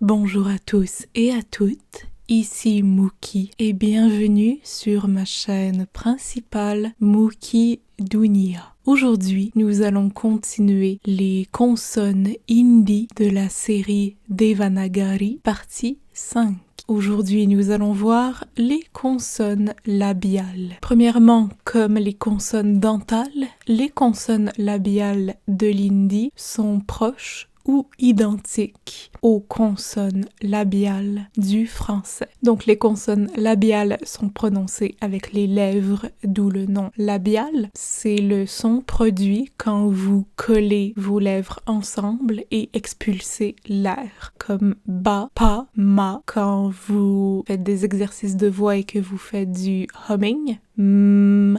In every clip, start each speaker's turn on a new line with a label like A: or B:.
A: Bonjour à tous et à toutes, ici Mookie et bienvenue sur ma chaîne principale Mookie Dunia. Aujourd'hui, nous allons continuer les consonnes hindi de la série Devanagari, partie 5. Aujourd'hui, nous allons voir les consonnes labiales. Premièrement, comme les consonnes dentales, les consonnes labiales de l'hindi sont proches ou identiques aux consonnes labiales du français. Donc les consonnes labiales sont prononcées avec les lèvres, d'où le nom labial. C'est le son produit quand vous collez vos lèvres ensemble et expulsez l'air, comme ba, pa, ma. Quand vous faites des exercices de voix et que vous faites du humming,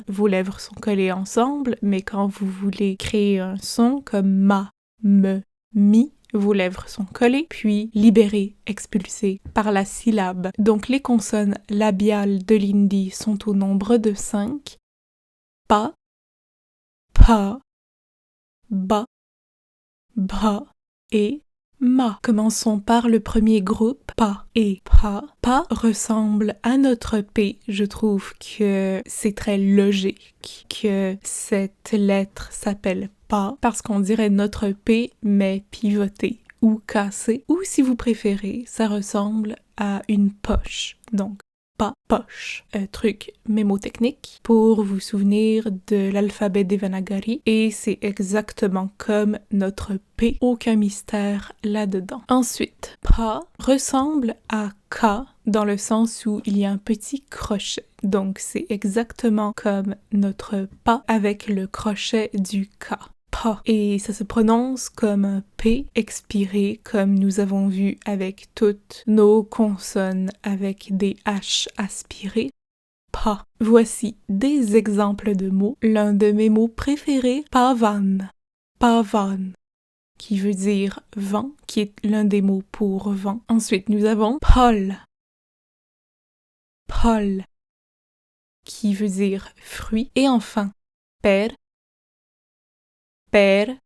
A: vos lèvres sont collées ensemble, mais quand vous voulez créer un son comme ma, me, mi, vos lèvres sont collées, puis libérées, expulsées par la syllabe. Donc les consonnes labiales de l'hindi sont au nombre de 5. Pa, pa, ba, bra et ma. Commençons par le premier groupe, pa et pa. Pa ressemble à notre P. Je trouve que c'est très logique que cette lettre s'appelle pa parce qu'on dirait notre P mais pivoté ou cassé. Ou si vous préférez, ça ressemble à une poche. Donc pa, poche. Truc mémotechnique pour vous souvenir de l'alphabet Devanagari et c'est exactement comme notre P. Aucun mystère là-dedans. Ensuite, pa ressemble à ka dans le sens où il y a un petit crochet. Donc c'est exactement comme notre pa avec le crochet du ka. Pa. Et ça se prononce comme un P expiré, comme nous avons vu avec toutes nos consonnes avec des H aspirées. Pa. Voici des exemples de mots. L'un de mes mots préférés, pavan. Pavan, qui veut dire vent, qui est l'un des mots pour vent. Ensuite, nous avons pol. Pol, qui veut dire fruit. Et enfin, per. Per,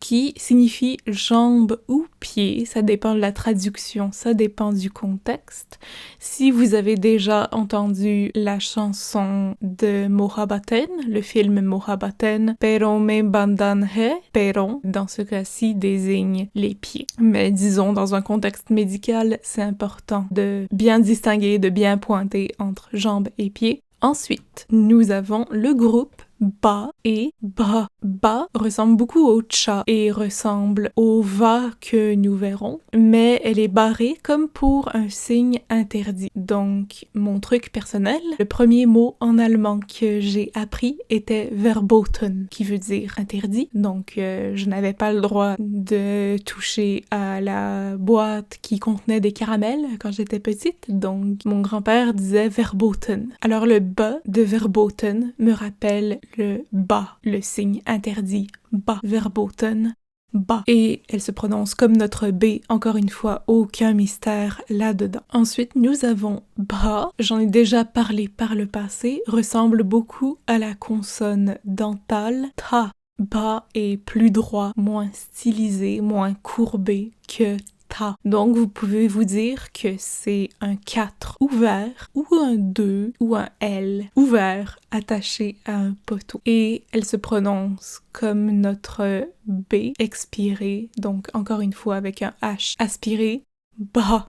A: qui signifie jambe ou pied, ça dépend de la traduction, ça dépend du contexte. Si vous avez déjà entendu la chanson de Mohabbaten, le film Mohabbaten, Peron me bandan hai, Peron, dans ce cas-ci, désigne les pieds. Mais disons, dans un contexte médical, c'est important de bien distinguer, de bien pointer entre jambes et pieds. Ensuite, nous avons le groupe ba et bra. Ba ressemble beaucoup au cha et ressemble au va que nous verrons, mais elle est barrée comme pour un signe interdit. Donc, mon truc personnel, le premier mot en allemand que j'ai appris était verboten, qui veut dire interdit. Donc, je n'avais pas le droit de toucher à la boîte qui contenait des caramels quand j'étais petite. Donc, mon grand-père disait verboten. Alors, le ba de verboten me rappelle le ba, le signe interdit. Ba, verboten, ba. Et elle se prononce comme notre B, encore une fois, aucun mystère là-dedans. Ensuite, nous avons bra, j'en ai déjà parlé par le passé, ressemble beaucoup à la consonne dentale ta. Ba est plus droit, moins stylisé, moins courbé que ta. Donc, vous pouvez vous dire que c'est un 4 ouvert, ou un 2, ou un L ouvert, attaché à un poteau. Et elle se prononce comme notre B expiré, donc encore une fois avec un H aspiré. Ba,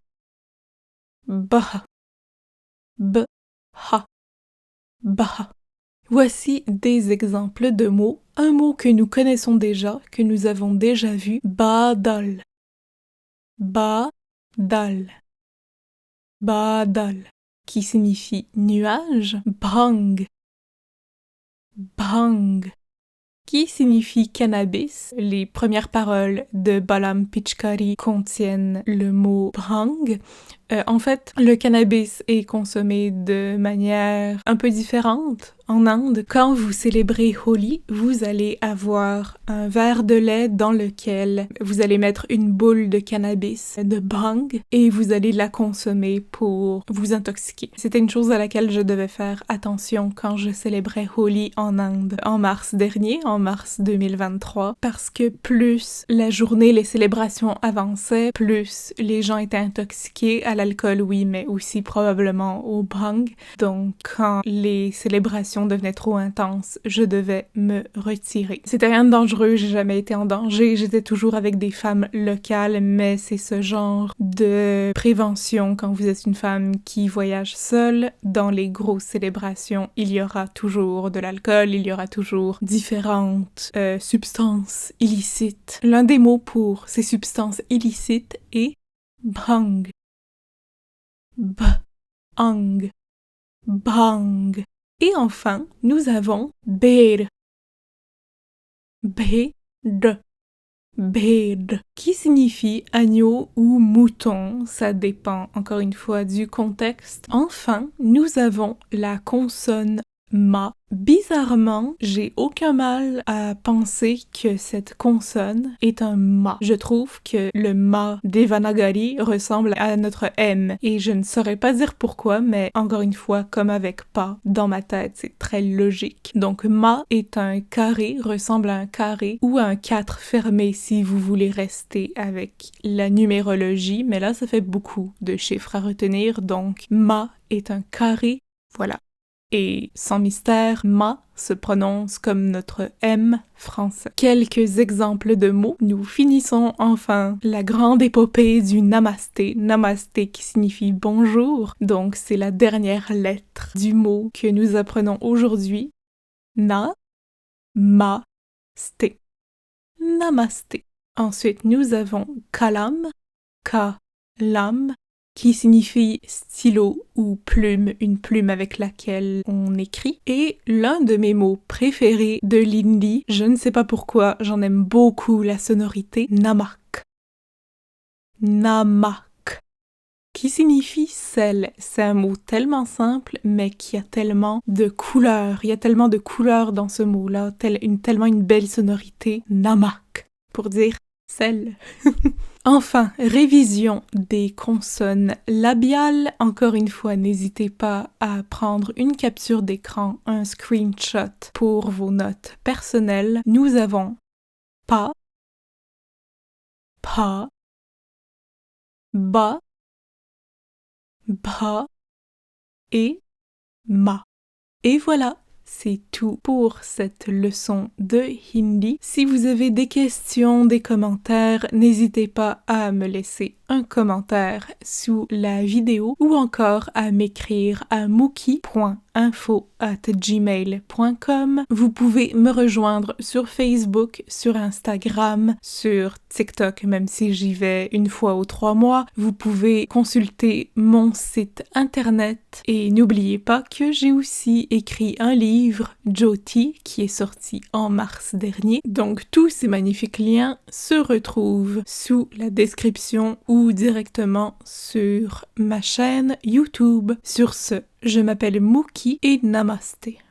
A: ba, b, ha, ba. Voici des exemples de mots. Un mot que nous connaissons déjà, que nous avons déjà vu, badal. Badal. Badal, qui signifie nuage. Bhang. Bhang, qui signifie cannabis. Les premières paroles de Balam Pichkari contiennent le mot bhang. En fait, le cannabis est consommé de manière un peu différente En Inde, quand vous célébrez Holi, vous allez avoir un verre de lait dans lequel vous allez mettre une boule de cannabis, de bhang, et vous allez la consommer pour vous intoxiquer. C'était une chose à laquelle je devais faire attention quand je célébrais Holi en Inde en mars dernier, en mars 2023, parce que plus la journée, les célébrations avançaient, plus les gens étaient intoxiqués à l'alcool, oui, mais aussi probablement au bhang. Donc, quand les célébrations devenaient trop intenses, je devais me retirer. C'était rien de dangereux, j'ai jamais été en danger, j'étais toujours avec des femmes locales, mais c'est ce genre de prévention quand vous êtes une femme qui voyage seule. Dans les grosses célébrations, il y aura toujours de l'alcool, il y aura toujours différentes substances illicites. L'un des mots pour ces substances illicites est bhang. Bhang. Bhang. Et enfin, nous avons bhed. Bhed. Bhed, qui signifie agneau ou mouton, ça dépend encore une fois du contexte. Enfin, nous avons la consonne ma. Bizarrement, j'ai aucun mal à penser que cette consonne est un ma. Je trouve que le ma Devanagari ressemble à notre M et je ne saurais pas dire pourquoi, mais encore une fois, comme avec pas, dans ma tête, c'est très logique. Donc ma est un carré, ressemble à un carré ou à un 4 fermé si vous voulez rester avec la numérologie, mais là ça fait beaucoup de chiffres à retenir, donc ma est un carré, voilà. Et sans mystère, ma se prononce comme notre M français. Quelques exemples de mots. Nous finissons enfin la grande épopée du namasté. Namasté qui signifie bonjour. Donc c'est la dernière lettre du mot que nous apprenons aujourd'hui. Na-ma-sté. Namasté. Ensuite, nous avons kalam, ka-lam, qui signifie stylo ou plume, une plume avec laquelle on écrit. Et l'un de mes mots préférés de l'hindi, je ne sais pas pourquoi, j'en aime beaucoup la sonorité, namak. Namak, qui signifie sel. C'est un mot tellement simple, mais qui a tellement de couleurs. Il y a tellement de couleurs dans ce mot-là, tellement une belle sonorité. Namak, pour dire sel. Enfin, révision des consonnes labiales. Encore une fois, n'hésitez pas à prendre une capture d'écran, un screenshot pour vos notes personnelles. Nous avons pa, pa, ba, bra et ma. Et voilà, c'est tout pour cette leçon de hindi. Si vous avez des questions, des commentaires, n'hésitez pas à me laisser un commentaire sous la vidéo ou encore à m'écrire à mookie.info@gmail.com. Vous pouvez me rejoindre sur Facebook, sur Instagram, sur TikTok, même si j'y vais une fois aux 3 mois. Vous pouvez consulter mon site internet et n'oubliez pas que j'ai aussi écrit un livre, Jyoti, qui est sorti en mars dernier. Donc tous ces magnifiques liens se retrouvent sous la description ou directement sur ma chaîne YouTube. Sur ce, je m'appelle Mookie et Namasté.